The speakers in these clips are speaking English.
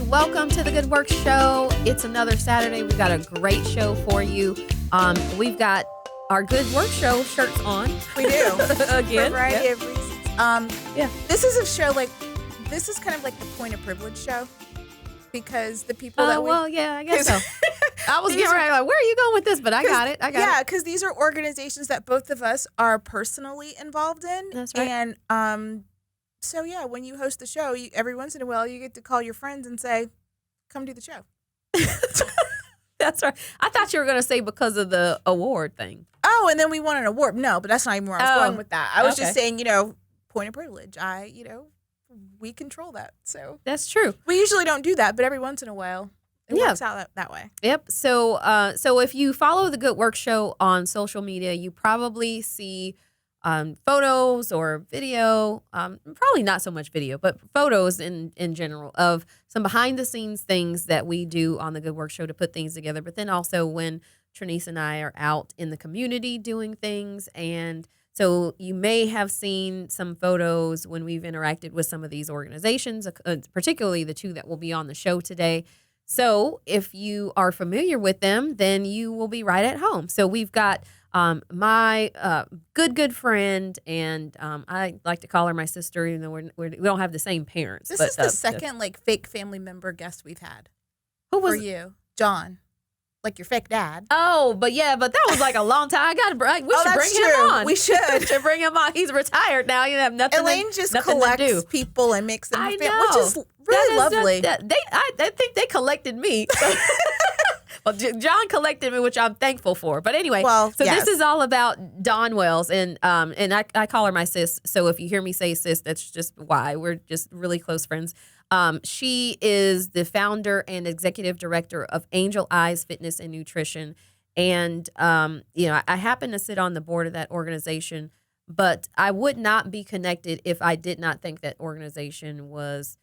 welcome to the Good Work Show. It's another Saturday. We've got a great show for you. We've got our Good Work Show shirts on. We do. Again. For a variety of reasons. This is a show this is kind of like the point of privilege show. Because the people that I guess so. I was getting ready, like, where are you going with this? But I got it. Yeah, because these are organizations that both of us are personally involved in. That's right. And so, yeah, when you host the show, every once in a while, you get to call your friends and say, come do the show. That's right. I thought you were going to say because of the award thing. Oh, and then we won an award. No, but that's not even where I was going with that. I was just saying, point of privilege. We control that. So that's true. We usually don't do that, but every once in a while, it works out that way. Yep. So, so if you follow the Good Work Show on social media, you probably see photos or video, probably not so much video, but photos in general of some behind the scenes things that we do on the Good Work Show to put things together. But then also when Trenise and I are out in the community doing things. And so you may have seen some photos when we've interacted with some of these organizations, particularly the two that will be on the show today. So if you are familiar with them, then you will be right at home. So we've got my good friend, and I like to call her my sister, even though we don't have the same parents. This is the second fake family member guest we've had. Who was for you? John. Like your fake dad. Oh, but that was like a long time. We should bring him on. We should bring him on. He's retired now. You have nothing. Elaine just collects people and makes them which is really lovely. I think they collected me. Well, John collected me, which I'm thankful for. But anyway, This is all about Dawn Wells, and I call her my sis. So if you hear me say sis, that's just why. We're just really close friends. She is the founder and executive director of Angel Eyes Fitness and Nutrition. And, I happen to sit on the board of that organization, but I would not be connected if I did not think that organization was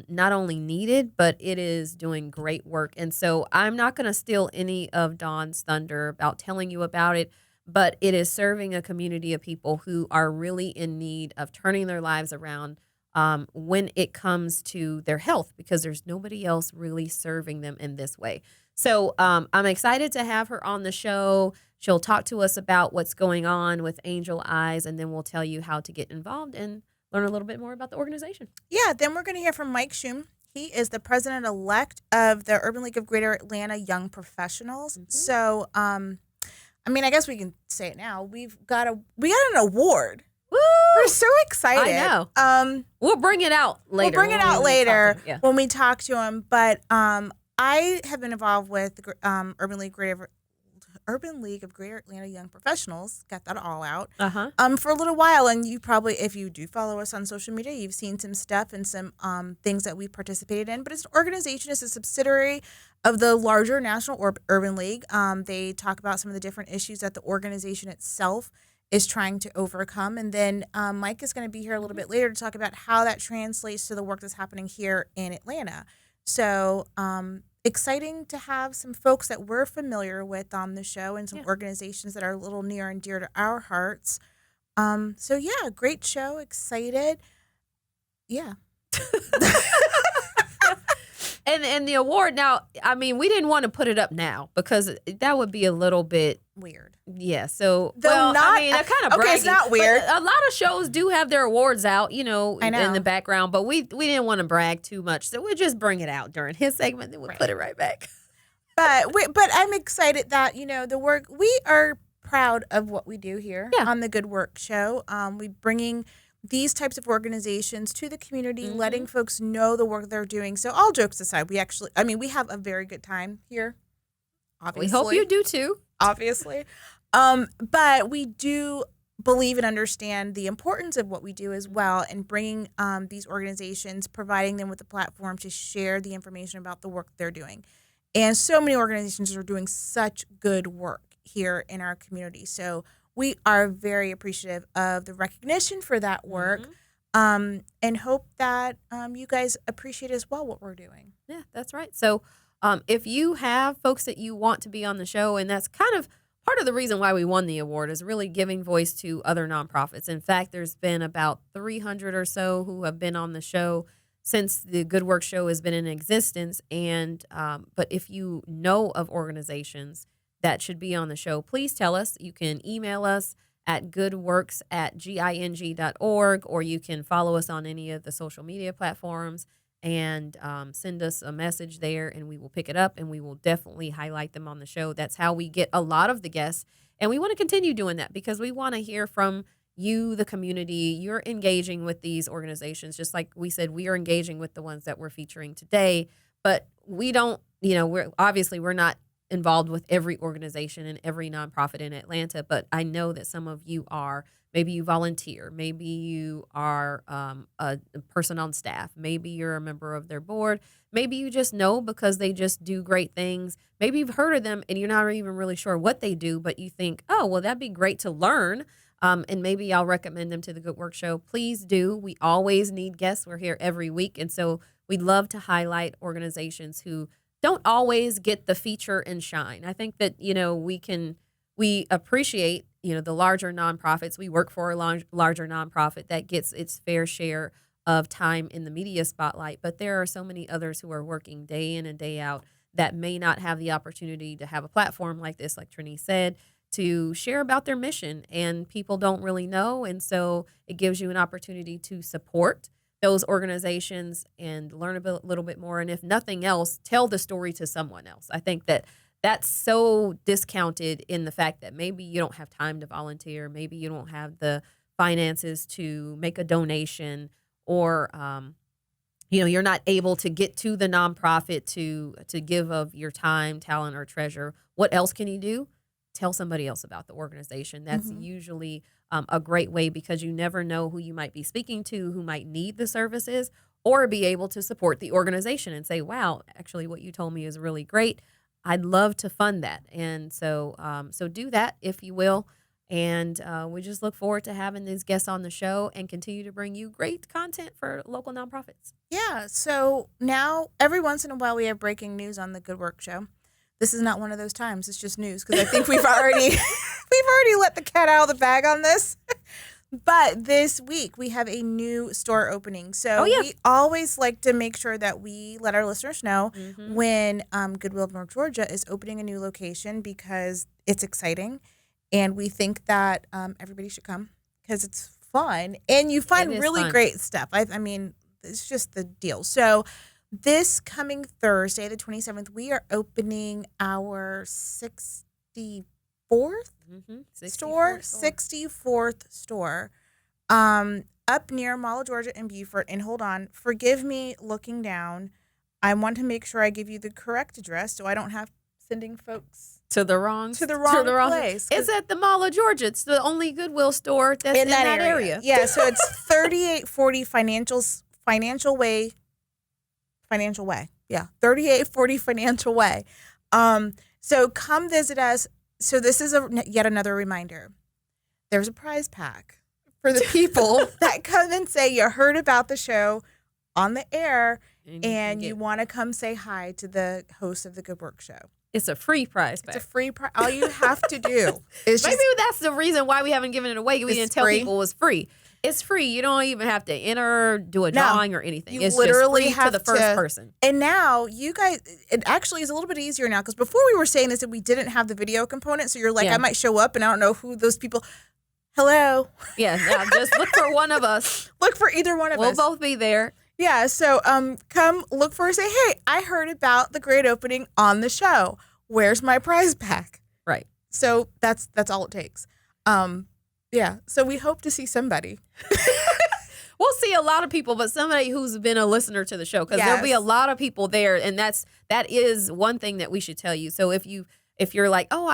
not only needed, but it is doing great work. And so I'm not going to steal any of Dawn's thunder about telling you about it, but it is serving a community of people who are really in need of turning their lives around when it comes to their health, because there's nobody else really serving them in this way. So I'm excited to have her on the show. She'll talk to us about what's going on with Angel Eyes, and then we'll tell you how to get involved and learn a little bit more about the organization. Yeah, then we're going to hear from Mike Schum. He is the president-elect of the Urban League of Greater Atlanta Young Professionals. Mm-hmm. So, I guess we can say it now. We got an award. Woo! We're so excited. I know. We'll bring it out later. When we talk to him. But I have been involved with the Urban League of Greater Atlanta Young Professionals. Got that all out. For a little while, and you probably, if you do follow us on social media, you've seen some stuff and some things that we participated in. But it's an organization, it's a subsidiary of the larger National Urban League. They talk about some of the different issues that the organization itself is trying to overcome. And then Mike is going to be here a little bit later to talk about how that translates to the work that's happening here in Atlanta. So exciting to have some folks that we're familiar with on the show and some organizations that are a little near and dear to our hearts. Great show. Excited. Yeah. And the award now, we didn't want to put it up now because that would be a little bit weird. Yeah. So, they're kind of bragging. It's not weird. A lot of shows do have their awards out, in the background, but we didn't want to brag too much. So we'll just bring it out during his segment, then we'll put it right back. But I'm excited that, the work, we are proud of what we do here on the Good Work Show. We bringing these types of organizations to the community, letting folks know the work they're doing. So all jokes aside, we have a very good time here. Obviously. We hope you do too. Obviously. But we do believe and understand the importance of what we do as well, and bringing these organizations, providing them with a platform to share the information about the work they're doing. And so many organizations are doing such good work here in our community. So we are very appreciative of the recognition for that work, and hope that you guys appreciate as well what we're doing. Yeah, that's right. So if you have folks that you want to be on the show, and that's kind of part of the reason why we won the award, is really giving voice to other nonprofits. In fact, there's been about 300 or so who have been on the show since the Good Work Show has been in existence. And but if you know of organizations that should be on the show, please tell us. You can email us at goodworks@ging.org, or you can follow us on any of the social media platforms and send us a message there, and we will pick it up, and we will definitely highlight them on the show. That's how we get a lot of the guests, and we want to continue doing that because we want to hear from you, the community. You're engaging with these organizations, just like we said, we are engaging with the ones that we're featuring today, but we don't, we're not involved with every organization and every nonprofit in Atlanta, but I know that some of you are. Maybe you volunteer. Maybe you are a person on staff. Maybe you're a member of their board. Maybe you just know because they just do great things. Maybe you've heard of them and you're not even really sure what they do, but you think, oh, well, that'd be great to learn. And maybe I'll recommend them to the Good Work Show. Please do. We always need guests. We're here every week. And so we'd love to highlight organizations who don't always get the feature and shine. I think that, we appreciate, the larger nonprofits. We work for a larger nonprofit that gets its fair share of time in the media spotlight. But there are so many others who are working day in and day out that may not have the opportunity to have a platform like this, like Trenise said, to share about their mission. And people don't really know. And so it gives you an opportunity to support those organizations and learn a little bit more. And if nothing else, tell the story to someone else. I think that that's so discounted in the fact that maybe you don't have time to volunteer, maybe you don't have the finances to make a donation, or you're not able to get to the nonprofit to give of your time, talent, or treasure. What else can you do? Tell somebody else about the organization. That's usually a great way, because you never know who you might be speaking to, who might need the services, or be able to support the organization and say, wow, actually what you told me is really great. I'd love to fund that. And so do that, if you will. And we just look forward to having these guests on the show and continue to bring you great content for local nonprofits. Yeah. So now every once in a while we have breaking news on the Good Work Show. This is not one of those times. It's just news, because I think we've already let the cat out of the bag on this. But this week we have a new store opening. So we always like to make sure that we let our listeners know when Goodwill of North Georgia is opening a new location, because it's exciting. And we think that everybody should come because it's fun. And you find really great stuff. I mean, it's just the deal. So this coming Thursday, the 27th, we are opening our 64th store, 64th store, up near Mall of Georgia in Beaufort. And hold on, forgive me looking down. I want to make sure I give you the correct address so I don't have sending folks to the wrong place. It's at the Mall of Georgia. It's the only Goodwill store that's in that area. Yeah, so it's 3840 Financial Way. Yeah, 3840 Financial Way. So come visit us. So this is yet another reminder. There's a prize pack for the people that come and say you heard about the show on the air and you want to come say hi to the host of the Good Work Show. It's a free prize pack. It's a free prize. All you have to do is maybe that's the reason why we haven't given it away. We didn't tell people it was free. It's free. You don't even have to enter, do a drawing or anything. It's literally just free to the first person. And now you guys, it actually is a little bit easier now, because before we were saying this and we didn't have the video component. So you're like, I might show up and I don't know who those people. Hello. Yeah. Just look for one of us. Look for either one of us. us. We'll both be there. Yeah. So come look for us. Say, hey, I heard about the great opening on the show. Where's my prize pack? Right. So that's all it takes. Yeah. So we hope to see somebody. We'll see a lot of people, but somebody who's been a listener to the show, because there'll be a lot of people there, and that is one thing that we should tell you. So if you're like, oh,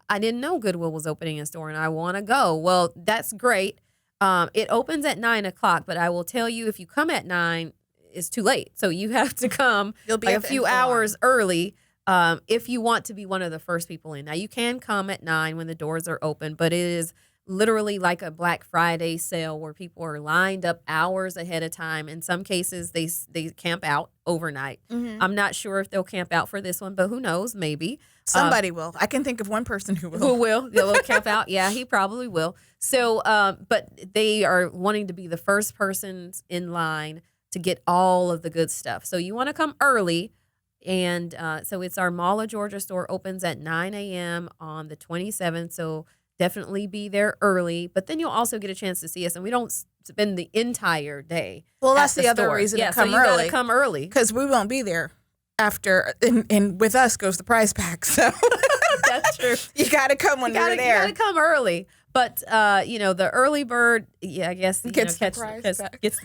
I didn't know Goodwill was opening a store and I want to go, well, that's great. It opens at 9:00, but I will tell you, if you come at 9, it's too late. So you have to come a few hours early. If you want to be one of the first people in. Now, you can come at 9 when the doors are open, but it is literally like a Black Friday sale where people are lined up hours ahead of time. In some cases, they camp out overnight. Mm-hmm. I'm not sure if they'll camp out for this one, but who knows? Maybe. Somebody will. I can think of one person who will. They'll camp out. Yeah, he probably will. So, but they are wanting to be the first persons in line to get all of the good stuff. So you want to come early. And so it's our Mall of Georgia store opens at 9 a.m. on the 27th. So definitely be there early. But then you'll also get a chance to see us. And we don't spend the entire day. Well, that's the other reason to come early. So you got to come early. Because we won't be there after. And with us goes the prize pack. So that's true. You got to come when you're there. You got to come early. But, the early bird, I guess, gets the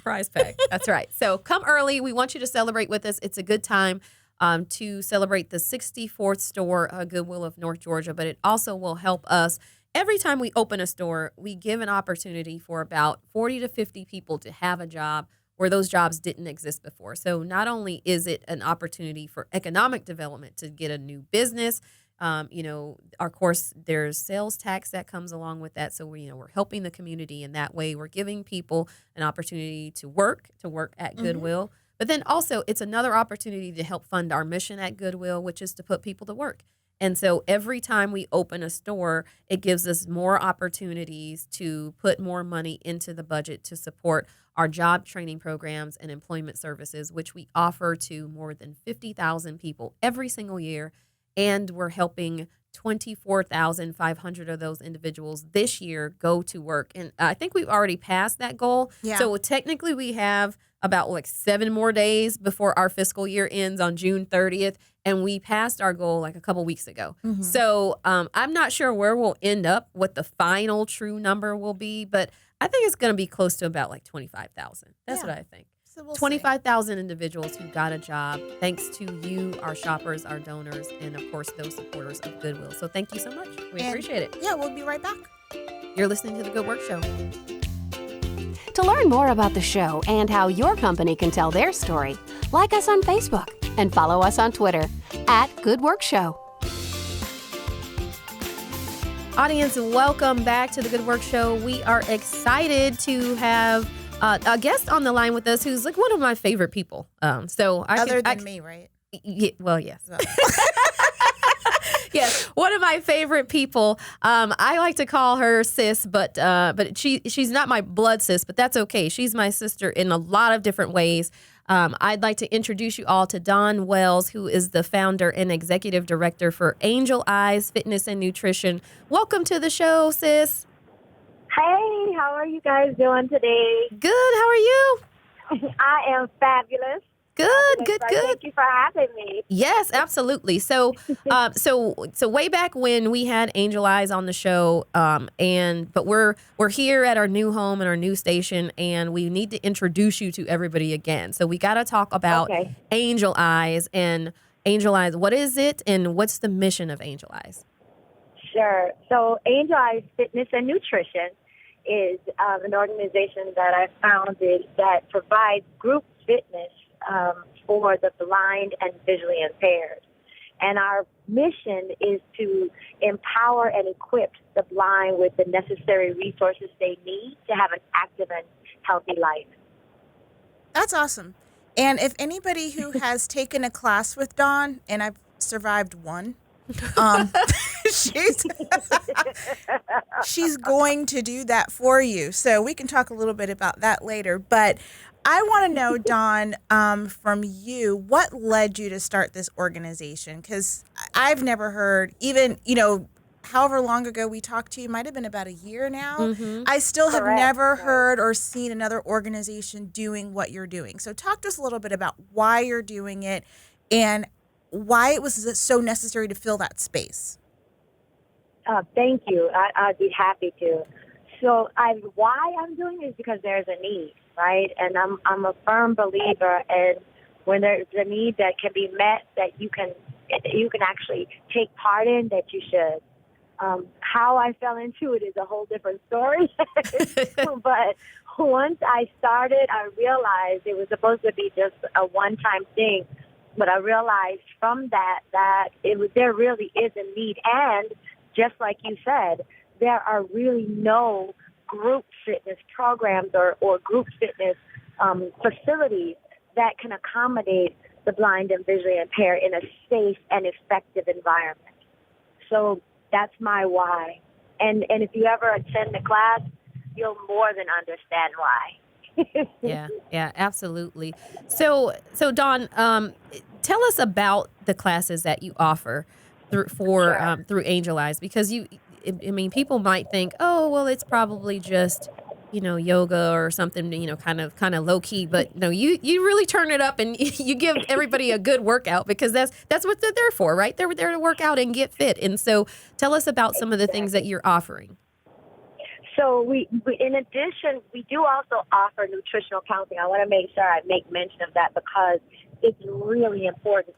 prize pack. That's right. So come early. We want you to celebrate with us. It's a good time to celebrate the 64th store, Goodwill of North Georgia, but it also will help us. Every time we open a store, we give an opportunity for about 40 to 50 people to have a job where those jobs didn't exist before. So not only is it an opportunity for economic development to get a new business, of course, there's sales tax that comes along with that. So we're helping the community in that way. We're giving people an opportunity to work at Goodwill. Mm-hmm. But then also it's another opportunity to help fund our mission at Goodwill, which is to put people to work. And so every time we open a store, it gives us more opportunities to put more money into the budget to support our job training programs and employment services, which we offer to more than 50,000 people every single year. And we're helping 24,500 of those individuals this year go to work. And I think we've already passed that goal. Yeah. So technically we have about 7 more days before our fiscal year ends on June 30th. And we passed our goal a couple weeks ago. Mm-hmm. So I'm not sure where we'll end up, what the final true number will be, but I think it's going to be close to about 25,000. That's what I think. So we'll 25,000 individuals who got a job thanks to you, our shoppers, our donors, and of course those supporters of Goodwill. So thank you so much. We appreciate it. Yeah, we'll be right back. You're listening to The Good Work Show. To learn more about the show and how your company can tell their story, like us on Facebook and follow us on Twitter @GoodWorkShow. Audience, welcome back to The Good Work Show. We are excited to have a guest on the line with us who's one of my favorite people. Other than me, right? Well, yes. Yes, one of my favorite people. I like to call her sis, but she's not my blood sis, but that's okay. She's my sister in a lot of different ways. I'd like to introduce you all to Dawn Wells, who is the founder and executive director for Angel Eyes Fitness and Nutrition. Welcome to the show, sis. Hey, how are you guys doing today? Good. How are you? I am fabulous. Good. Thank you for having me. Yes, absolutely. So way back when we had Angel Eyes on the show, but we're here at our new home and our new station, and we need to introduce you to everybody again. So we got to talk about Angel Eyes and Angel Eyes. What is it, and what's the mission of Angel Eyes? Sure. So Angel Eyes Fitness and Nutrition is an organization that I founded that provides group fitness for the blind and visually impaired. And our mission is to empower and equip the blind with the necessary resources they need to have an active and healthy life. That's awesome. And if anybody who has taken a class with Dawn, and I've survived one, she's going to do that for you. So we can talk a little bit about that later. But I want to know, Dawn, from you, what led you to start this organization? Because I've never heard, even, however long ago we talked to you, might have been about a year now. Mm-hmm. I still have never heard or seen another organization doing what you're doing. So talk to us a little bit about why you're doing it and why it was so necessary to fill that space. Thank you. I'd be happy to. So why I'm doing it is because there's a need, right? And I'm a firm believer in when there's a need that can be met, that you can actually take part in, that you should. How I fell into it is a whole different story. But once I started, I realized it was supposed to be just a one-time thing. But I realized from that there really is a need. And just like you said, there are really no group fitness programs or group fitness facilities that can accommodate the blind and visually impaired in a safe and effective environment. So that's my why. And if you ever attend the class, you'll more than understand why. Yeah, absolutely. So Dawn, tell us about the classes that you offer through Angel Eyes, because I mean, people might think, oh, well, it's probably just, yoga or something, kind of low key, but no, you really turn it up and you give everybody a good workout, because that's what they're there for, right? They're there to work out and get fit. And so tell us about some of the things that you're offering. So we in addition, we do also offer nutritional counseling. I want to make sure I make mention of that, because it's really important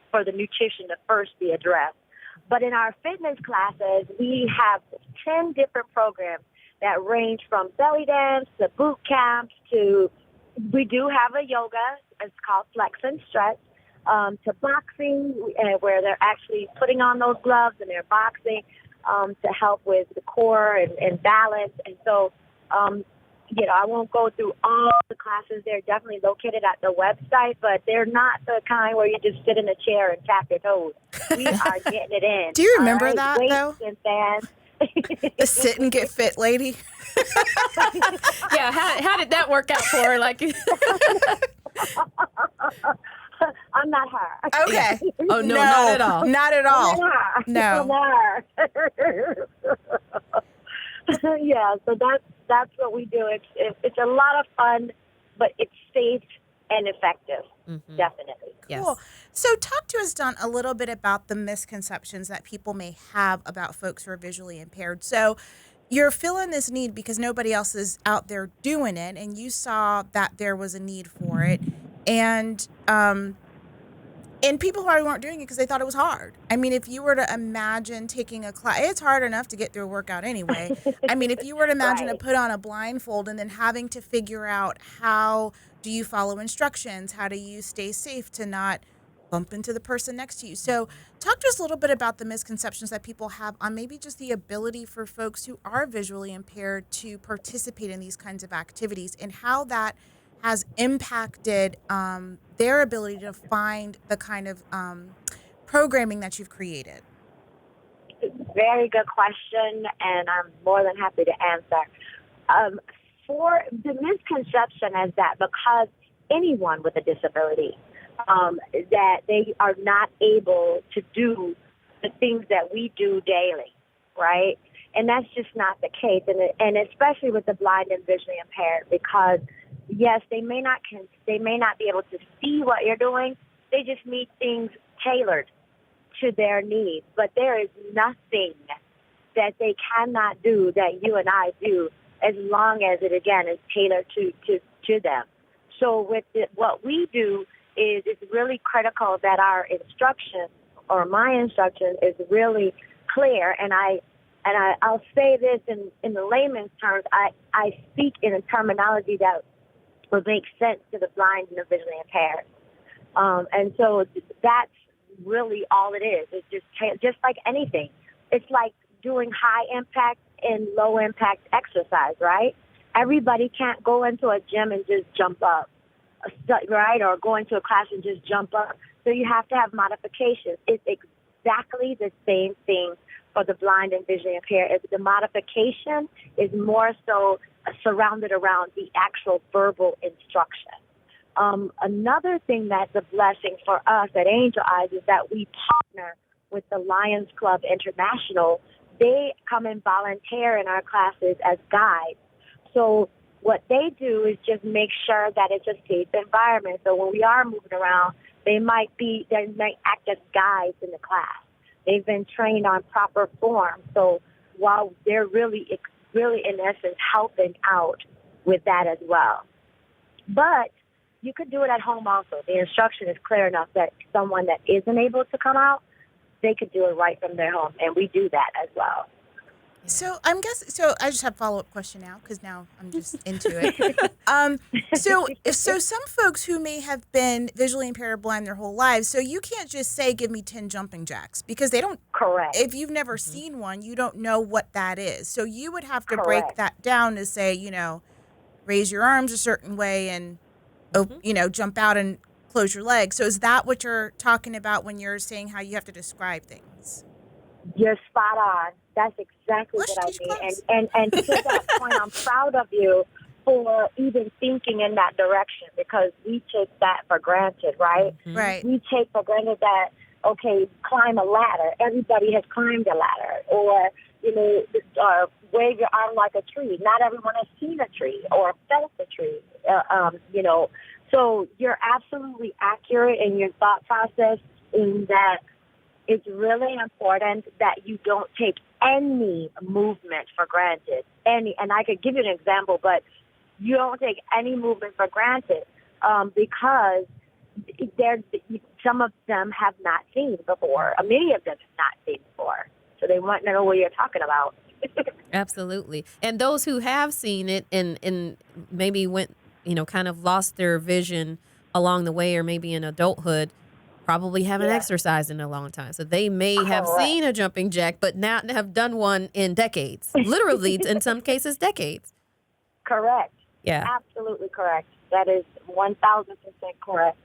for the nutrition to first be addressed. But in our fitness classes, we have 10 different programs that range from belly dance to boot camps to, we do have a yoga, it's called Flex and Stretch, to boxing, where they're actually putting on those gloves and they're boxing to help with the core and balance. And so, I won't go through all the classes. They're definitely located at the website, but they're not the kind where you just sit in a chair and tap your toes. We are getting it in. Do you remember that, weights though? And bands. The sit and get fit lady. Yeah, how did that work out for her? Like, I'm not her. Okay. Oh no, not at all. Not at all. No. Yeah, so that's what we do. It's a lot of fun, but it's safe and effective. Mm-hmm. Definitely. Yes. Cool. So talk to us, Dawn, a little bit about the misconceptions that people may have about folks who are visually impaired. So you're feeling this need because nobody else is out there doing it, and you saw that there was a need for it. And people probably weren't doing it because they thought it was hard. I mean, if you were to imagine taking a class, it's hard enough to get through a workout anyway. I mean, if you were to imagine to put on a blindfold and then having to figure out how do you follow instructions, how do you stay safe to not bump into the person next to you. So talk to us a little bit about the misconceptions that people have on maybe just the ability for folks who are visually impaired to participate in these kinds of activities and how that has impacted their ability to find the kind of programming that you've created. Very good question, and I'm more than happy to answer. For the misconception is that because anyone with a disability, that they are not able to do the things that we do daily, right? And that's just not the case, and especially with the blind and visually impaired, because yes, they may not be able to see what you're doing. They just need things tailored to their needs. But there is nothing that they cannot do that you and I do, as long as it again is tailored to them. So what we do is it's really critical that our instruction, or my instruction, is really clear. And I'll say this in the layman's terms. I speak in a terminology that will make sense to the blind and the visually impaired. And so that's really all it is. It's just like anything. It's like doing high impact and low impact exercise, right? Everybody can't go into a gym and just jump up, right? Or go into a class and just jump up. So you have to have modifications. It's exactly the same thing for the blind and visually impaired. The modification is more so surrounded around the actual verbal instruction. Another thing that's a blessing for us at Angel Eyes is that we partner with the Lyons Club International. They come and volunteer in our classes as guides. So what they do is just make sure that it's a safe environment. So when we are moving around, they might act as guides in the class. They've been trained on proper form. So while they're really in essence helping out with that as well. But you could do it at home also. The instruction is clear enough that someone that isn't able to come out, they could do it right from their home, and we do that as well. So I just have a follow-up question now, because now I'm just into it. So some folks who may have been visually impaired or blind their whole lives, so you can't just say, give me 10 jumping jacks, because they don't. Correct. If you've never seen one, you don't know what that is. So you would have to break that down to say, raise your arms a certain way and, jump out and close your legs. So is that what you're talking about when you're saying how you have to describe things? You're spot on. That's exactly what I mean. And to that point, I'm proud of you for even thinking in that direction, because we take that for granted, right? Mm-hmm. Right. We take for granted that, okay, climb a ladder. Everybody has climbed a ladder. Or, wave your arm like a tree. Not everyone has seen a tree or felt a tree, So you're absolutely accurate in your thought process in that it's really important that you don't take any movement for granted. And I could give you an example, but you don't take any movement for granted because some of them have not seen before. Many of them have not seen before. So they want to know what you're talking about. Absolutely. And those who have seen it and maybe went, kind of lost their vision along the way, or maybe in adulthood, probably haven't exercised in a long time. So they may have seen a jumping jack, but not have done one in decades. Literally, in some cases, decades. Correct. Yeah. Absolutely correct. That is 1,000% correct.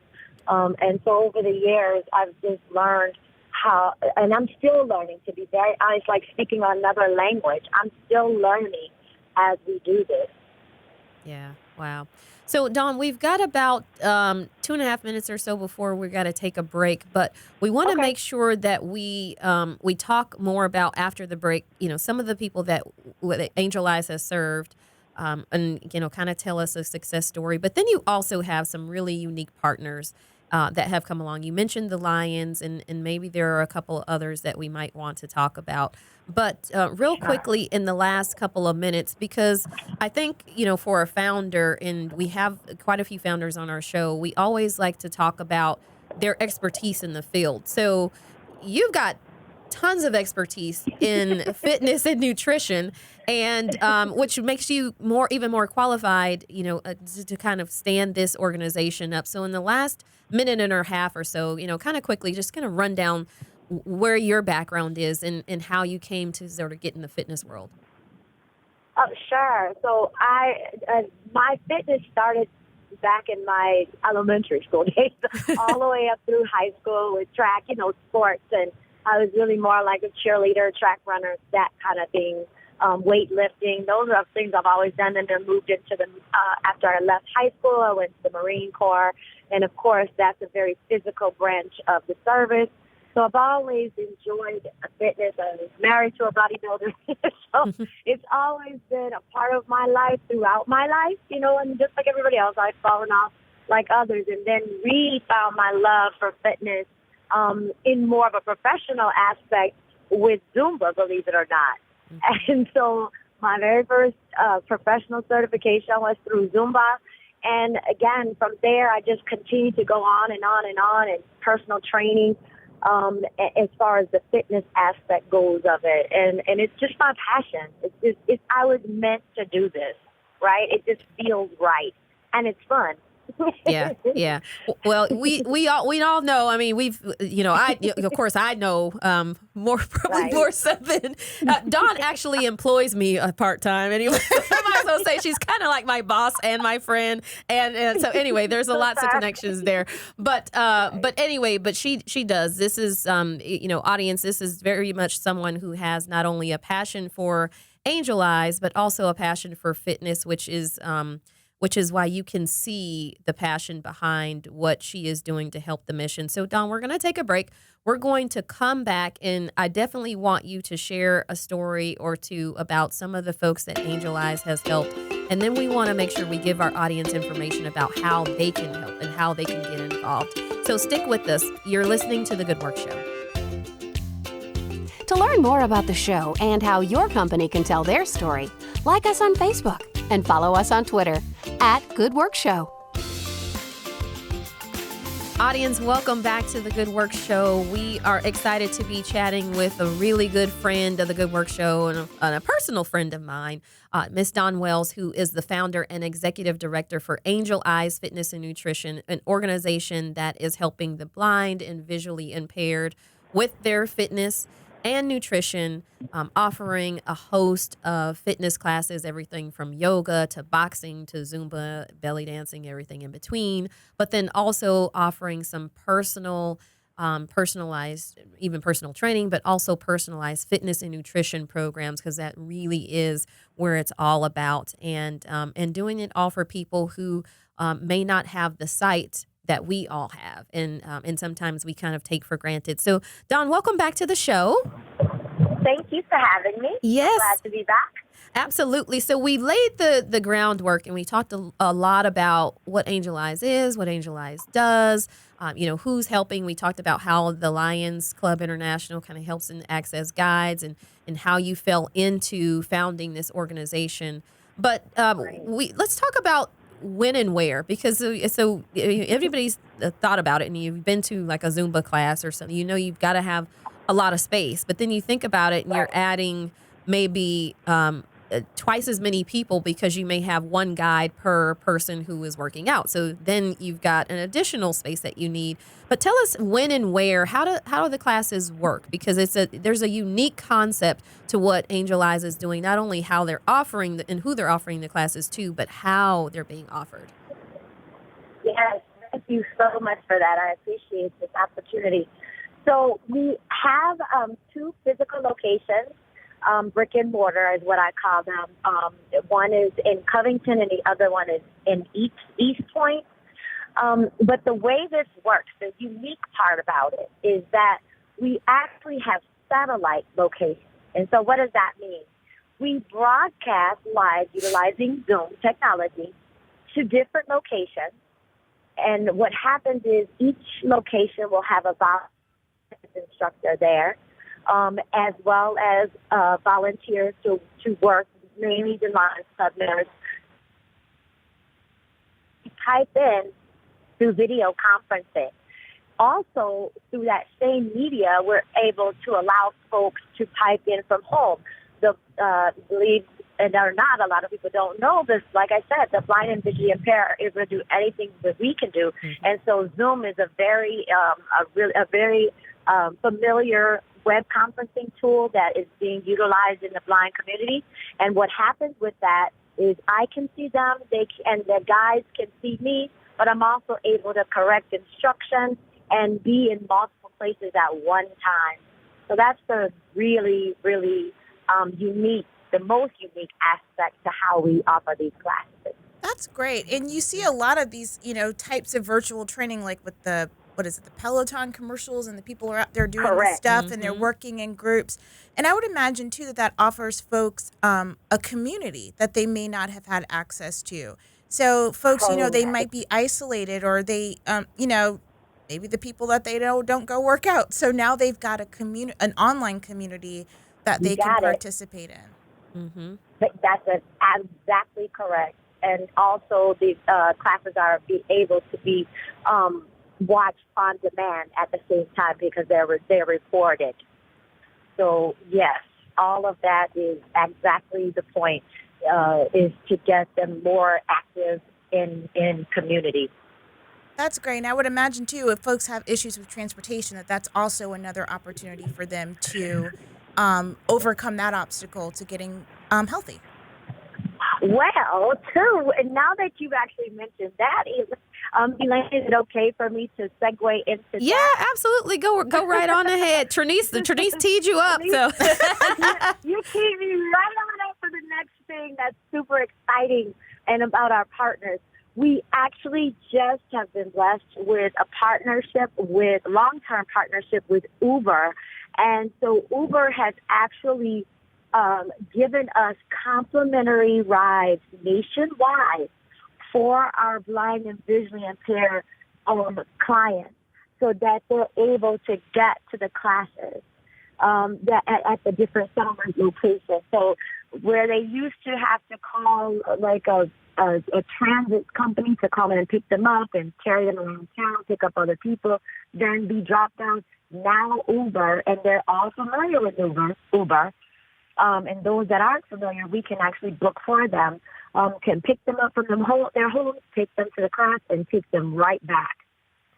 And so over the years, I've just learned how, and I'm still learning, to be very honest, like speaking another language. I'm still learning as we do this. Yeah. Wow. So, Dawn, we've got about 2.5 minutes or so before we got to take a break, but we want to make sure that we talk more about, after the break, some of the people that Angel Eyes has served, and kind of tell us a success story. But then you also have some really unique partners that have come along. You mentioned the Lyons, and maybe there are a couple others that we might want to talk about. But real quickly, in the last couple of minutes, because I think, for a founder, and we have quite a few founders on our show, we always like to talk about their expertise in the field. So you've got tons of expertise in fitness and nutrition, and which makes you even more qualified, to kind of stand this organization up. So in the last minute and a half or so, kind of quickly, just kind of run down where your background is and how you came to sort of get in the fitness world. Sure. So my fitness started back in my elementary school days, all the way up through high school with track, sports, and I was really more like a cheerleader, track runner, that kind of thing, weightlifting. Those are things I've always done, and then moved into after I left high school, I went to the Marine Corps, and of course, that's a very physical branch of the service. So I've always enjoyed fitness. I was married to a bodybuilder, so it's always been a part of my life throughout my life, and just like everybody else, I've fallen off like others, and then really found my love for fitness in more of a professional aspect with Zumba, believe it or not. Mm-hmm. And so my very first professional certification was through Zumba. And again, from there, I just continued to go on and on and on, and personal training as far as the fitness aspect goes of it. And it's just my passion. I was meant to do this, right? It just feels right. And it's fun. Yeah. Well, we all know. I mean, we've, of course, I know more so than Dawn actually employs me part time. Anyway, I might as well say she's kind of like my boss and my friend, and so anyway, there's lots of connections there. But anyway, she does. This is audience. This is very much someone who has not only a passion for Angel Eyes, but also a passion for fitness, which is why you can see the passion behind what she is doing to help the mission. So, Dawn, we're going to take a break. We're going to come back, and I definitely want you to share a story or two about some of the folks that Angel Eyes has helped. And then we want to make sure we give our audience information about how they can help and how they can get involved. So stick with us. You're listening to The Good Work Show. To learn more about the show and how your company can tell their story, like us on Facebook and follow us on Twitter @GoodWorkShow. Audience, welcome back to The Good Work Show. We are excited to be chatting with a really good friend of The Good Work Show and a personal friend of mine, Miss Dawn Wells, who is the founder and executive director for Angel Eyes Fitness and Nutrition, an organization that is helping the blind and visually impaired with their fitness and nutrition, offering a host of fitness classes, everything from yoga to boxing to Zumba, belly dancing, everything in between, but then also offering some personal personalized, even personal training, but also personalized fitness and nutrition programs, because that really is where it's all about. And doing it all for people who may not have the sight that we all have, and sometimes we kind of take for granted. So, Dawn, welcome back to the show. Thank you for having me. Yes. I'm glad to be back. Absolutely. So we laid the groundwork, and we talked a lot about what Angel Eyes is, what Angel Eyes does, who's helping. We talked about how the Lyons Club International kind of helps and acts as guides, and how you fell into founding this organization. But let's talk about when and where, because so everybody's thought about it, and you've been to like a Zumba class or something. You've got to have a lot of space, but then you think about it, and you're adding maybe twice as many people, because you may have one guide per person who is working out. So then you've got an additional space that you need. But tell us when and where. How do the classes work? Because there's a unique concept to what Angel Eyes is doing. Not only how they're offering and who they're offering the classes to, but how they're being offered. Yes, thank you so much for that. I appreciate this opportunity. So we have 2 physical locations. Brick and mortar is what I call them. One is in Covington and the other one is in East Point. But the way this works, the unique part about it is that we actually have satellite locations. And so what does that mean? We broadcast live utilizing Zoom technology to different locations. And what happens is each location will have a instructor there, as well as volunteers to work, mainly the Lyons Club members. Type in through video conferencing. Also, through that same media, we're able to allow folks to type in from home. Believe it or not, a lot of people don't know this. Like I said, the blind and visually impaired are able to do anything that we can do, and so Zoom is a very familiar web conferencing tool that is being utilized in the blind community. And what happens with that is I can see them, and the guys can see me, but I'm also able to correct instructions and be in multiple places at one time. So that's the really, really the most unique aspect to how we offer these classes. That's great. And you see a lot of these, types of virtual training, like with the Peloton commercials, and the people are out there doing this stuff, and they're working in groups. And I would imagine, too, that offers folks a community that they may not have had access to. So folks, they might be isolated, or they, maybe the people that they know don't go work out. So now they've got an online community that they can participate in. Mm-hmm. That's exactly correct. And also the classes are able to be watched on demand at the same time, because they're recorded. So yes, all of that is exactly the point, is to get them more active in community. That's great. And I would imagine, too, if folks have issues with transportation, that's also another opportunity for them to overcome that obstacle to getting healthy. Well, too, and now that you've actually mentioned that, Elaine, is it okay for me to segue into that? Yeah, absolutely. Go right on ahead. Trenise teed you up. So you teed me right on up for the next thing that's super exciting and about our partners. We actually just have been blessed with a long-term partnership with Uber. And so Uber has actually given us complimentary rides nationwide for our blind and visually impaired clients, so that they're able to get to the classes at the different settlement locations. So where they used to have to call like a transit company to come in and pick them up and carry them around town, pick up other people, then be dropped down. Now Uber, and they're all familiar with Uber. And those that aren't familiar, we can actually book for them, can pick them up from their homes, take them to the class, and take them right back.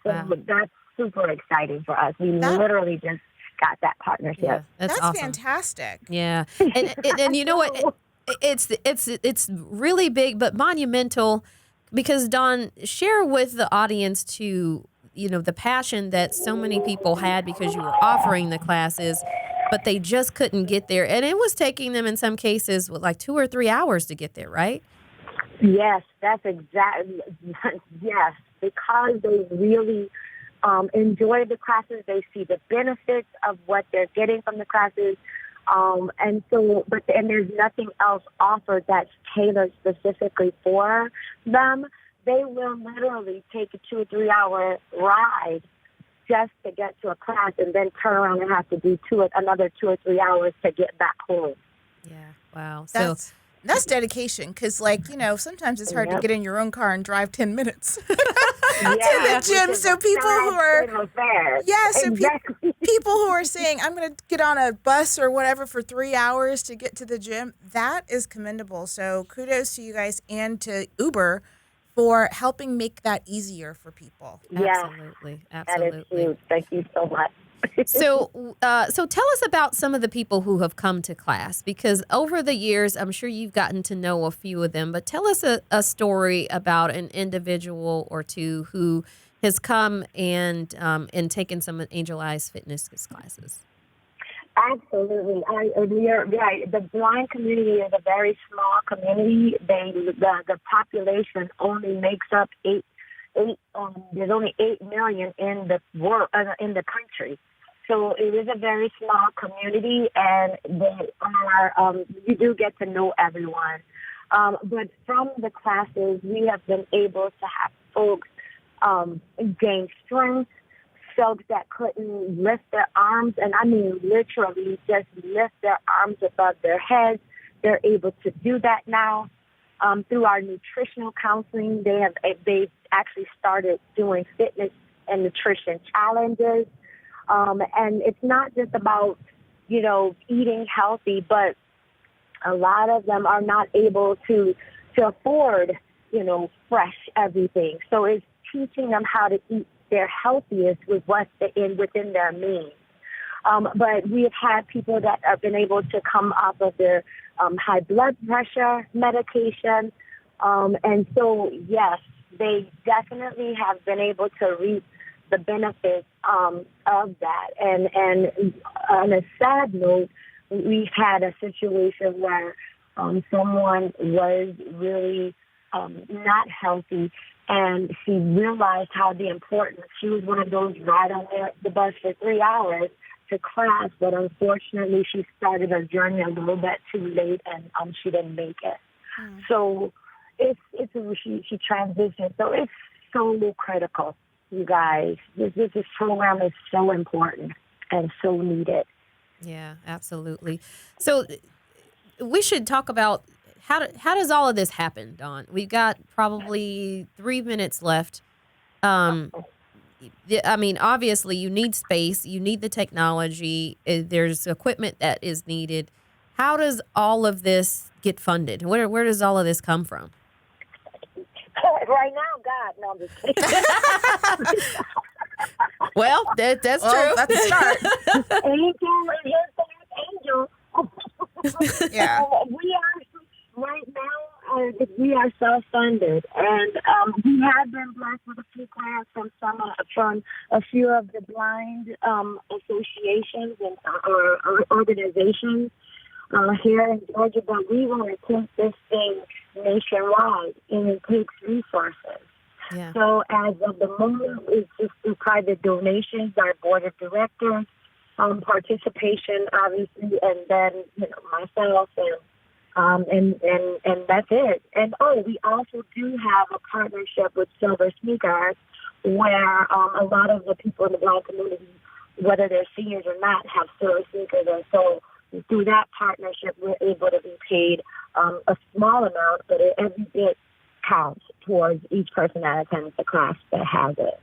So that's super exciting for us. We literally just got that partnership. Yeah, that's awesome. Fantastic. Yeah, and you know what? It's really big, but monumental, because Dawn, share with the audience too the passion that so many people had because you were offering the classes, but they just couldn't get there. And it was taking them in some cases like 2 or 3 hours to get there, right? Yes, that's exactly, yes, because they really enjoy the classes. They see the benefits of what they're getting from the classes. And there's nothing else offered that's tailored specifically for them. They will literally take a 2 or 3 hour ride just to get to a class and then turn around and have to do another 2 or 3 hours to get back home. Yeah. Wow. That's dedication, because, sometimes it's hard to get in your own car and drive 10 minutes to the gym. So people who are, people who are saying, I'm going to get on a bus or whatever for 3 hours to get to the gym, that is commendable. So kudos to you guys and to Uber for helping make that easier for people. Yeah. Absolutely. That is huge. Thank you so much. So tell us about some of the people who have come to class, because over the years, I'm sure you've gotten to know a few of them, but tell us a story about an individual or two who has come and taken some of Angel Eyes Fitness classes. Absolutely. We are right. The blind community is a very small community. The population only makes up there's only 8 million in the world, in the country. So it is a very small community, and you do get to know everyone. But from the classes, we have been able to have folks gain strength, folks that couldn't lift their arms, and I mean literally just lift their arms above their heads. They're able to do that now. Through our nutritional counseling, they've actually started doing fitness and nutrition challenges. And it's not just about, eating healthy, but a lot of them are not able to afford, fresh everything. So it's teaching them how to eat their healthiest with what's within their means. But we have had people that have been able to come off of their high blood pressure medication. And so, yes, they definitely have been able to reap the benefits of that. And on a sad note, we've had a situation where someone was really not healthy, and she realized how the importance. She was one of those ride on the bus for 3 hours to class, but unfortunately she started her journey a little bit too late, and she didn't make it. So she transitioned. So it's so critical, you guys. This program is so important and so needed. Yeah, absolutely. So we should talk about how does all of this happen, Dawn? We've got probably 3 minutes left. I mean, obviously, you need space, you need the technology, there's equipment that is needed. How does all of this get funded? Where does all of this come from? Right now, God. No, I'm just kidding. Well, that's true. That's a start. Angel. Yeah. We are self-funded, and we have been blessed with a few grants from a few of the blind associations and organizations here in Georgia. But we want to take this thing nationwide, and it takes resources. Yeah. So as of the moment, it's just through private donations, our board of directors, participation, obviously, and then myself and that's it. And we also do have a partnership with Silver Sneakers, where a lot of the people in the blind community, whether they're seniors or not, have Silver Sneakers. And so through that partnership, we're able to be paid a small amount, but every bit counts towards each person that attends the class that has it.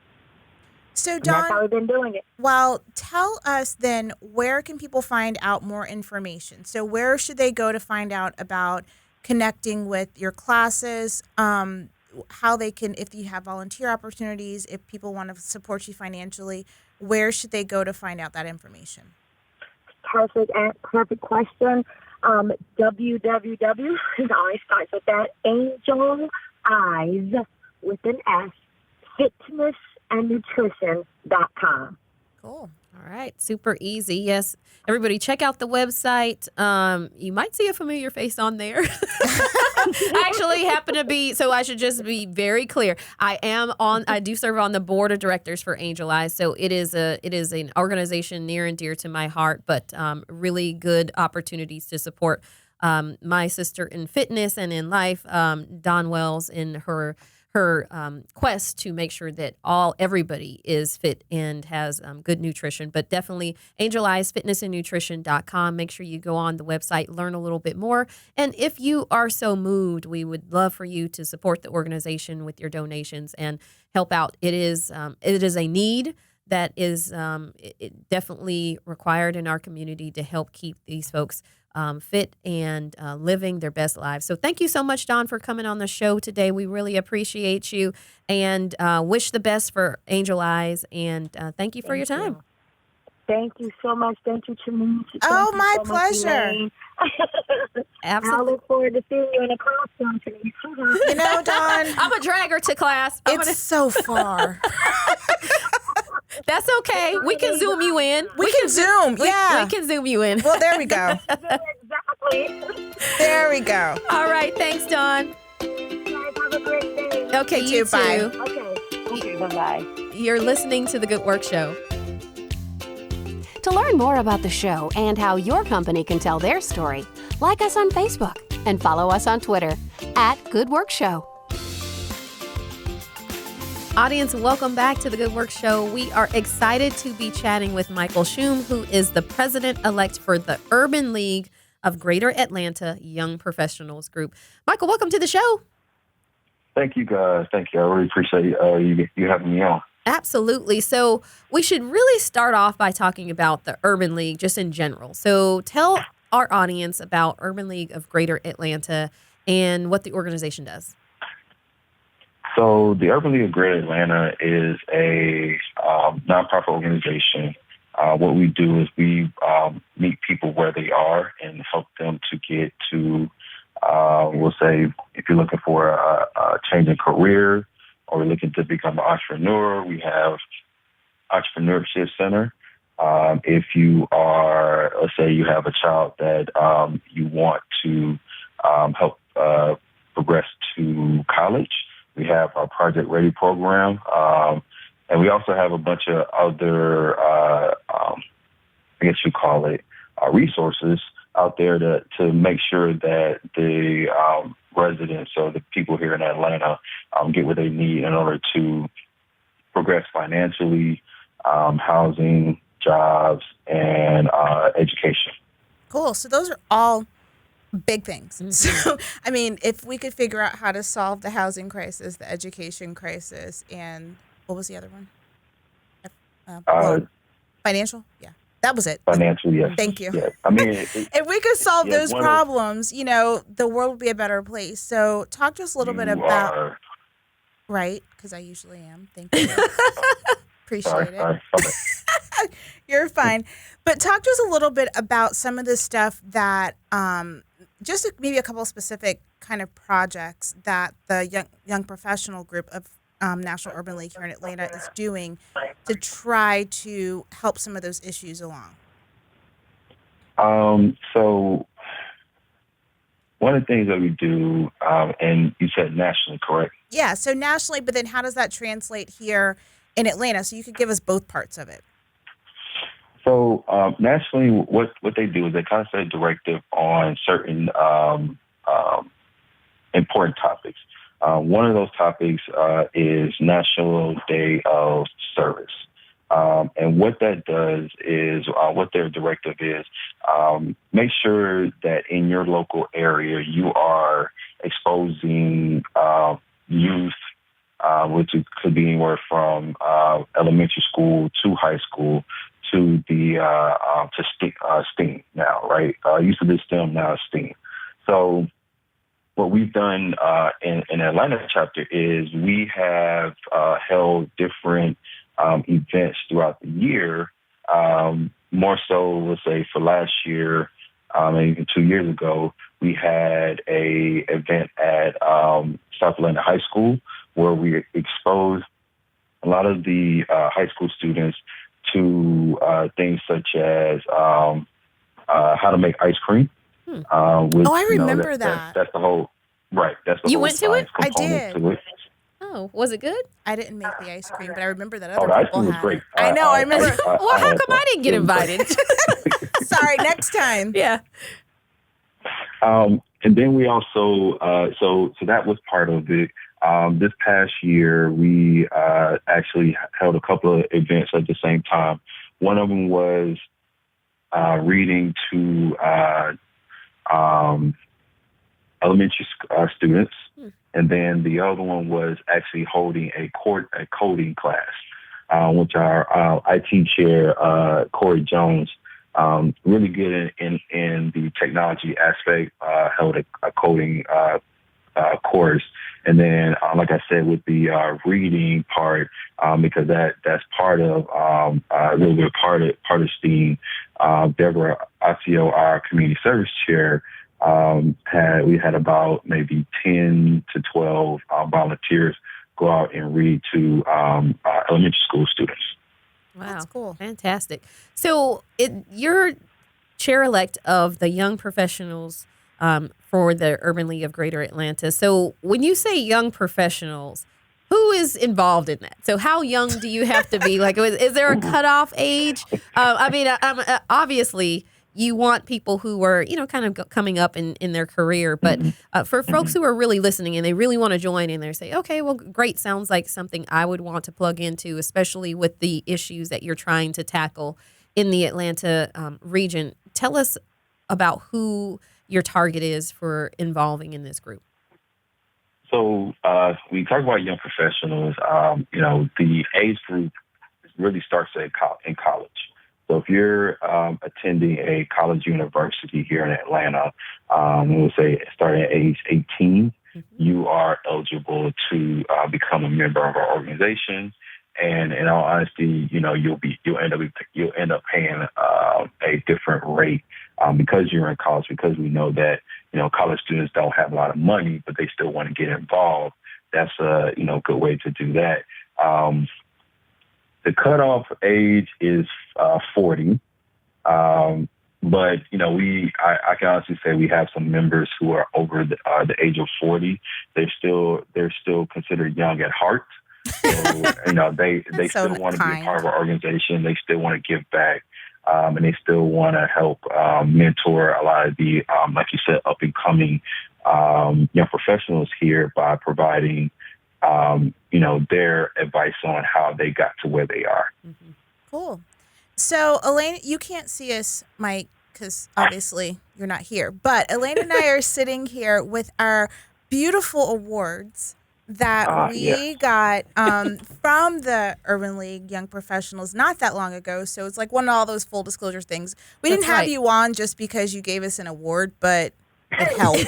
So, Dawn, that's how we've been doing it. Well, tell us then, where can people find out more information? So where should they go to find out about connecting with your classes, how they can, if you have volunteer opportunities, if people want to support you financially, where should they go to find out that information? Perfect question. www, it always starts with that, Angel Eyes with an S, Fitness fitnessandnutrition.com. Cool. All right. Super easy. Yes. Everybody check out the website. You might see a familiar face on there. I actually happen to be, so I should just be very clear. I do serve on the board of directors for Angel Eyes. So it is an organization near and dear to my heart, but really good opportunities to support my sister in fitness and in life, Dawn Wells, in her quest to make sure that everybody is fit and has good nutrition. But definitely Angel Eyes fitnessandnutrition.com. Make sure you go on the website, learn a little bit more. And if you are so moved, we would love for you to support the organization with your donations and help out. It is a need that is definitely required in our community to help keep these folks fit and living their best lives. So thank you so much, Dawn, for coming on the show today. We really appreciate you and wish the best for Angel Eyes. And thank you for your time. Thank you so much. Thank you, Trenise. My pleasure. Absolutely. I look forward to seeing you in a classroom, Trenise. You know, Dawn, I'm going to drag her to class. So far. That's okay. We can Zoom you in. We can Zoom. Yeah. We can Zoom you in. Well, there we go. Exactly. There we go. All right. Thanks, Dawn. You guys have a great day. Okay, you too. Bye. Okay, bye-bye. You're listening to The Good Work Show. To learn more about the show and how your company can tell their story, like us on Facebook and follow us on Twitter @GoodWorkShow. Audience, welcome back to The Good Work Show. We are excited to be chatting with Michael Shum, who is the president-elect for the Urban League of Greater Atlanta Young Professionals Group. Michael, welcome to the show. Thank you, guys. Thank you. I really appreciate you having me on. Absolutely. So we should really start off by talking about the Urban League just in general. So tell our audience about Urban League of Greater Atlanta and what the organization does. So the Urban League of Greater Atlanta is a nonprofit organization. What we do is we meet people where they are and help them to get to, we'll say, if you're looking for a change in career or you're looking to become an entrepreneur, we have Entrepreneurship Center. If you are, let's say you have a child that you want to help progress to college, we have our Project Ready program, and we also have a bunch of other, I guess you call it, resources out there to make sure that the residents or the people here in Atlanta get what they need in order to progress financially, housing, jobs, and education. Cool. So those are all big things. Mm-hmm. So, I mean, if we could figure out how to solve the housing crisis, the education crisis, and what was the other one? Financial? Yeah. That was it. Financial, yes. Thank you. Yeah. I mean, if we could solve those problems, the world would be a better place. So talk to us a little bit about... Right, because I usually am. Thank you. Appreciate it. Sorry. You're fine. But talk to us a little bit about some of the stuff that, just maybe a couple of specific kind of projects that the young professional group of National Urban League here in Atlanta is doing to try to help some of those issues along. So one of the things that we do, and you said nationally, correct? Yeah, so nationally, but then how does that translate here in Atlanta? So you could give us both parts of it. So nationally, what they do is they kind of set a directive on certain important topics. One of those topics is National Day of Service. And what that does is, what their directive is, make sure that in your local area you are exposing youth, which could be anywhere from elementary school to high school, to the to STEAM now, right? Used to be STEM, now it's STEAM. So what we've done in Atlanta chapter is we have held different events throughout the year. More so, let's say for last year, and even 2 years ago, we had a event at South Atlanta High School where we exposed a lot of the high school students to things such as how to make ice cream. Which, I remember that. That's the whole, right. That's the you whole went to it? I did. To it. Oh, was it good? I didn't make the ice cream, but I remember that other the ice people cream was had great. it. I know. I remember. Well, how come I didn't get invited? Sorry, next time. Yeah. And then we also, so that was part of it. This past year, we actually held a couple of events at the same time. One of them was reading to elementary students, and then the other one was actually holding a coding class, which our IT chair, Corey Jones, really good in the technology aspect, held a coding course. And then, like I said, with the reading part, because that's part of a little bit part of STEAM. Deborah Asio, our community service chair, we had about maybe 10 to 12 volunteers go out and read to elementary school students. Wow, that's cool, fantastic. So you're chair-elect of the Young Professionals for the Urban League of Greater Atlanta. So when you say young professionals, who is involved in that? So how young do you have to be? Like, is there a cutoff age? I mean, obviously you want people who are, kind of coming up in their career. But for folks who are really listening and they really want to join in there, say, okay, well, great. Sounds like something I would want to plug into, especially with the issues that you're trying to tackle in the Atlanta region. Tell us about who your target is for involving in this group. So we talk about young professionals. The age group really starts in college. So if you're attending a college university here in Atlanta, we'll say starting at age 18, you are eligible to become a member of our organization. And in all honesty, you'll end up paying a different rate because you're in college, because we know that, college students don't have a lot of money, but they still want to get involved. That's a, good way to do that. The cutoff age is 40. But, I can honestly say we have some members who are over the age of 40. They're still considered young at heart. So, they still want to be a part of our organization. They still want to give back. And they still want to help mentor a lot of the, like you said, up and coming young professionals here by providing, their advice on how they got to where they are. Mm-hmm. Cool. So, Elaine, you can't see us, Mike, because obviously you're not here. But Elaine and I are sitting here with our beautiful awards that we got from the Urban League Young Professionals not that long ago. So it's like one of all those full disclosure things. We didn't have you on just because you gave us an award, but it helps.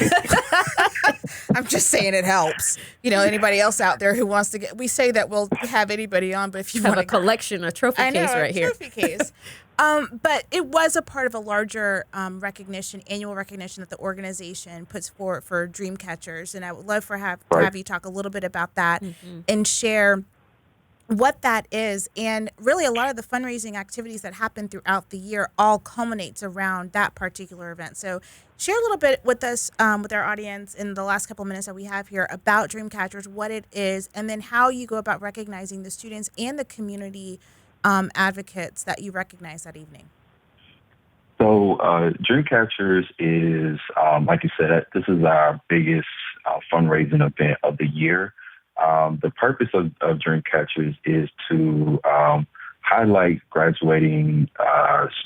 I'm just saying it helps. Anybody else out there who wants to we say that we'll have anybody on, but if you have want a collection, a trophy case right here. Trophy case. But it was a part of a larger annual recognition that the organization puts forward for dream catchers. And I would love to have you talk a little bit about that and share what that is. And really a lot of the fundraising activities that happen throughout the year all culminates around that particular event. So share a little bit with us, with our audience in the last couple of minutes that we have here about dream catchers, what it is, and then how you go about recognizing the students and the community advocates that you recognize that evening. So Dreamcatchers is, like you said, this is our biggest fundraising event of the year. The purpose of Dreamcatchers is to highlight graduating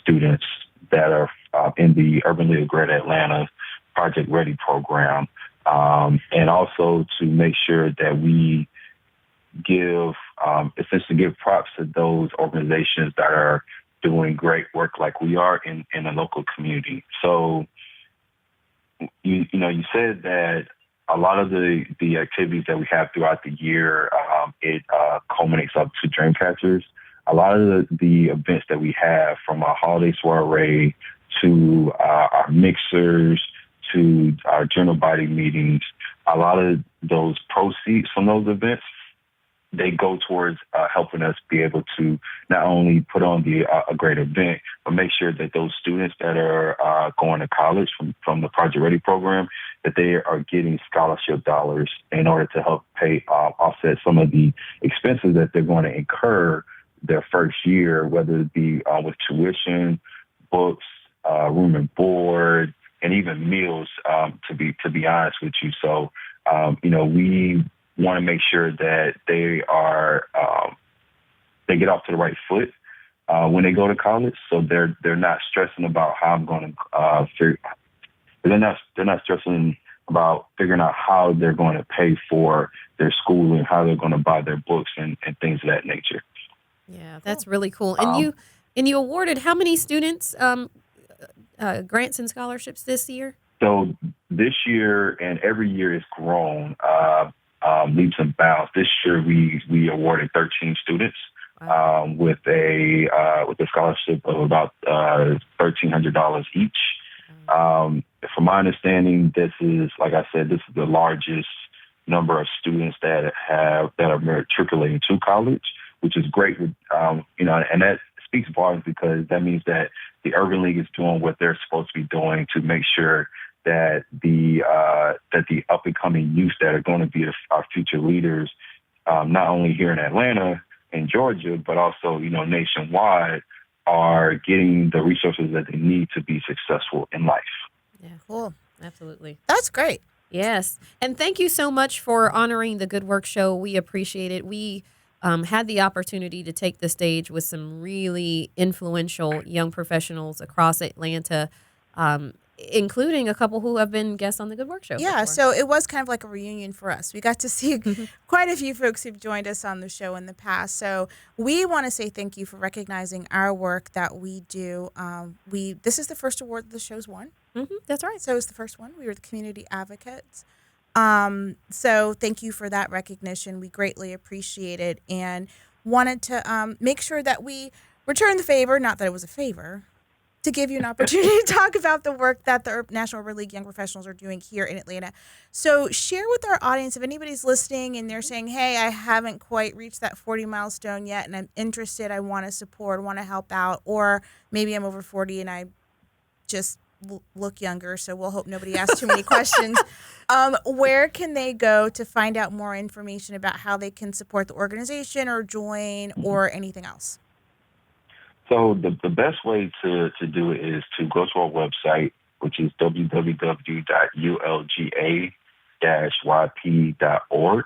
students that are in the Urban League of Greater Atlanta Project Ready program, and also to make sure that we essentially give props to those organizations that are doing great work like we are in the local community. So, you said that a lot of the activities that we have throughout the year, it culminates up to Dreamcatchers. A lot of the events that we have, from our holiday soiree to our mixers to our general body meetings, a lot of those proceeds from those events they go towards helping us be able to not only put on a great event, but make sure that those students that are going to college from the Project Ready program, that they are getting scholarship dollars in order to help pay offset some of the expenses that they're going to incur their first year, whether it be with tuition, books, room and board, and even meals. To be honest with you, so we want to make sure that they get off to the right foot when they go to college. So they're not stressing about how I'm going to they're not stressing about figuring out how they're going to pay for their school and how they're going to buy their books and things of that nature. Yeah, that's really cool. And you awarded how many students grants and scholarships this year? So this year and every year it's grown leaps and bounds. This year we awarded 13 students with a scholarship of about $1,300 each. From my understanding, this is, like I said, this is the largest number of students that are matriculating to college, which is great. And that speaks volumes because that means that the Urban League is doing what they're supposed to be doing to make sure that the up and coming youth that are going to be our future leaders, not only here in Atlanta and Georgia, but also nationwide, are getting the resources that they need to be successful in life. Yeah, cool, absolutely. That's great. Yes, and thank you so much for honoring the Good Work Show. We appreciate it. We had the opportunity to take the stage with some really influential young professionals across Atlanta, including a couple who have been guests on the Good Work Show. Yeah, before. So it was kind of like a reunion for us. We got to see quite a few folks who've joined us on the show in the past. So we want to say thank you for recognizing our work that we do. This is the first award that the show's won. Mm-hmm, that's right. So it's the first one. We were the community advocates. So thank you for that recognition. We greatly appreciate it and wanted to make sure that we return the favor, not that it was a favor, to give you an opportunity to talk about the work that the National Urban League Young Professionals are doing here in Atlanta. So share with our audience, if anybody's listening and they're saying, hey, I haven't quite reached that 40 milestone yet and I'm interested, I want to support, want to help out, or maybe I'm over 40 and I just look younger, so we'll hope nobody asks too many questions. Where can they go to find out more information about how they can support the organization or join or anything else? So the best way to do it is to go to our website, which is www.ulga-yp.org.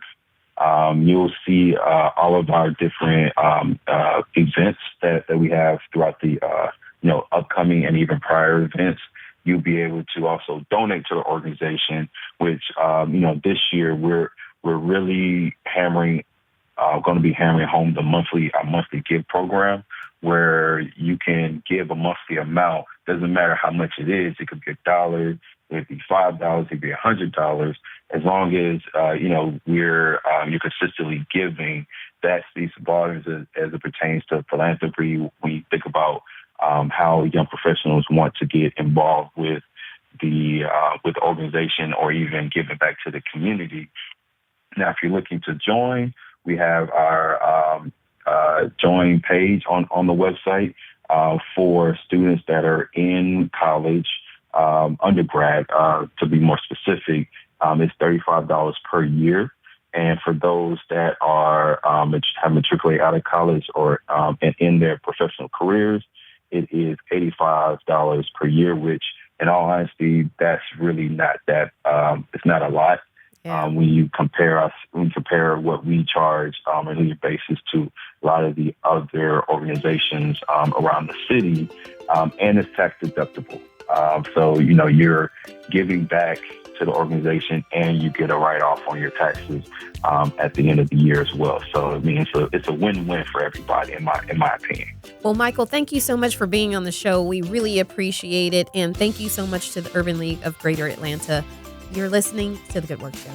You'll see all of our different events that we have throughout the upcoming and even prior events. You'll be able to also donate to the organization, which this year we're really going to be hammering home the monthly give program, where you can give a monthly amount. Doesn't matter how much it is. It could be $1, it could be $5, it could be $100. As long as you're consistently giving, that speaks volumes as it pertains to philanthropy. When you think about how young professionals want to get involved with the organization or even giving back to the community. Now, if you're looking to join, we have our join page on the website for students that are in college, undergrad, to be more specific. It's $35 per year. And for those that are have matriculated out of college or in their professional careers, it is $85 per year, which, in all honesty, that's really not that. It's not a lot. Yeah. When you compare what we charge on a yearly basis to a lot of the other organizations around the city, and it's tax deductible. So you're giving back to the organization, and you get a write-off on your taxes at the end of the year as well. So I mean, it's a win-win for everybody, in my opinion. Well, Michael, thank you so much for being on the show. We really appreciate it, and thank you so much to the Urban League of Greater Atlanta. You're listening to The Good Work Show.